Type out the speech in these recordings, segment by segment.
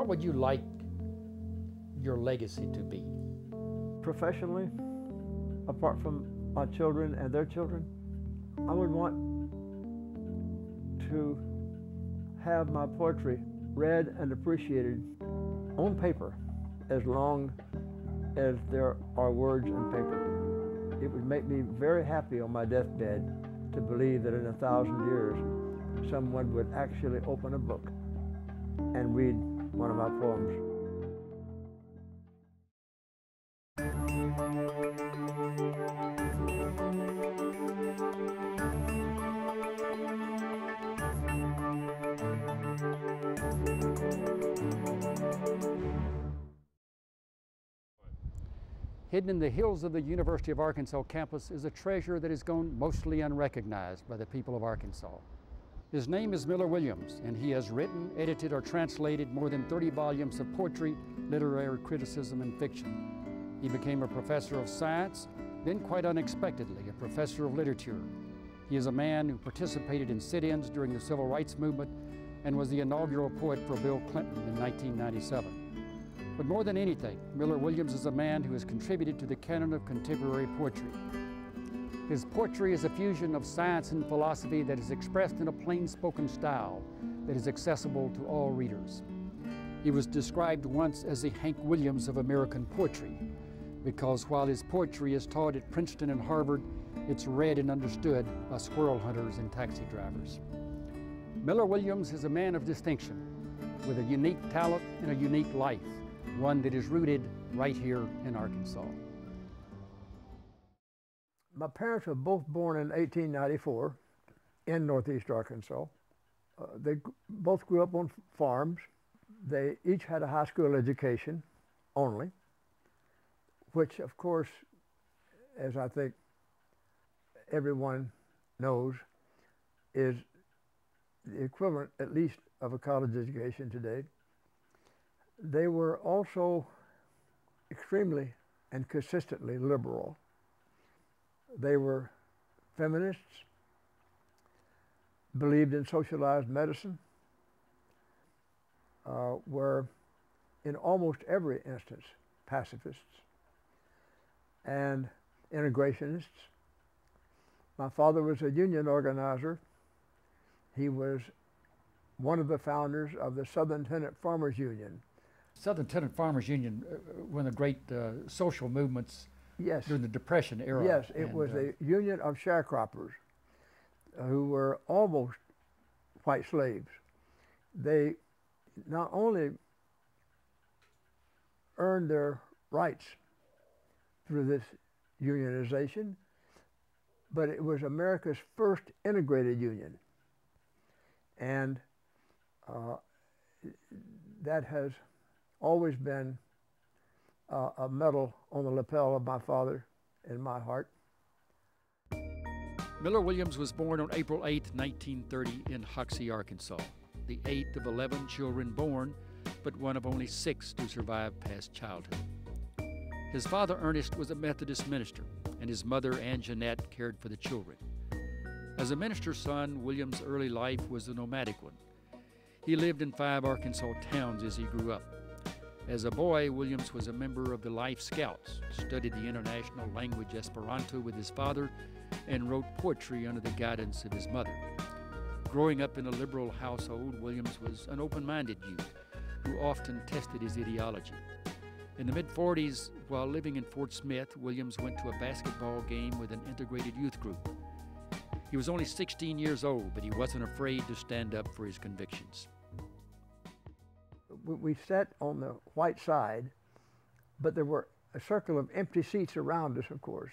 What would you like your legacy to be? Professionally, apart from my children and their children, I would want to have my poetry read and appreciated on paper as long as there are words in paper. It would make me very happy on my deathbed to believe that in 1,000 years someone would actually open a book and read one of my poems. Hidden in the hills of the University of Arkansas campus is a treasure that has gone mostly unrecognized by the people of Arkansas. His name is Miller Williams, and he has written, edited, or translated more than 30 volumes of poetry, literary criticism, and fiction. He became a professor of science, then quite unexpectedly, a professor of literature. He is a man who participated in sit-ins during the Civil Rights Movement and was the inaugural poet for Bill Clinton in 1997. But more than anything, Miller Williams is a man who has contributed to the canon of contemporary poetry. His poetry is a fusion of science and philosophy that is expressed in a plain-spoken style that is accessible to all readers. He was described once as the Hank Williams of American poetry, because while his poetry is taught at Princeton and Harvard, it's read and understood by squirrel hunters and taxi drivers. Miller Williams is a man of distinction, with a unique talent and a unique life, one that is rooted right here in Arkansas. My parents were both born in 1894 in Northeast Arkansas. They both grew up on farms. They each had a high school education only, which of course, as I think everyone knows, is the equivalent at least of a college education today. They were also extremely and consistently liberal. They were feminists, believed in socialized medicine, were in almost every instance pacifists and integrationists. My father was a union organizer. He was one of the founders of the Southern Tenant Farmers Union. Southern Tenant Farmers Union, one of the great social movements during the Depression era. Yes, it was a union of sharecroppers who were almost white slaves. They not only earned their rights through this unionization, but it was America's first integrated union. And that has always been a medal on the lapel of my father in my heart. Miller Williams was born on April 8, 1930 in Hoxie, Arkansas, the 8th of 11 children born, but one of only 6 to survive past childhood. His father, Ernest, was a Methodist minister, and his mother, Ann Jeanette, cared for the children. As a minister's son, Williams' early life was a nomadic one. He lived in 5 Arkansas towns as he grew up. As a boy, Williams was a member of the Life Scouts, studied the international language Esperanto with his father, and wrote poetry under the guidance of his mother. Growing up in a liberal household, Williams was an open-minded youth who often tested his ideology. In the mid-40s, while living in Fort Smith, Williams went to a basketball game with an integrated youth group. He was only 16 years old, but he wasn't afraid to stand up for his convictions. We sat on the white side, but there were a circle of empty seats around us, of course.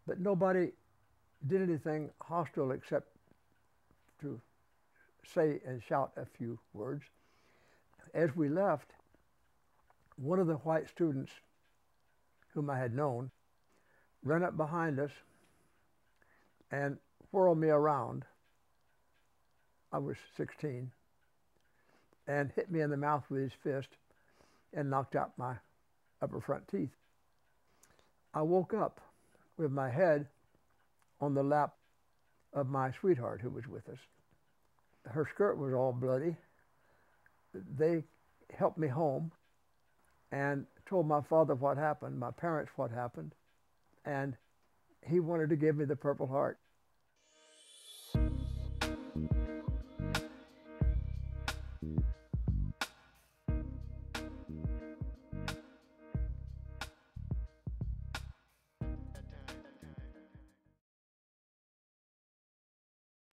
But nobody did anything hostile except to say and shout a few words. As we left, one of the white students whom I had known ran up behind us and whirled me around. I was 16, and hit me in the mouth with his fist and knocked out my upper front teeth. I woke up with my head on the lap of my sweetheart who was with us. Her skirt was all bloody, they helped me home and told my father what happened, my parents what happened, and he wanted to give me the Purple Heart.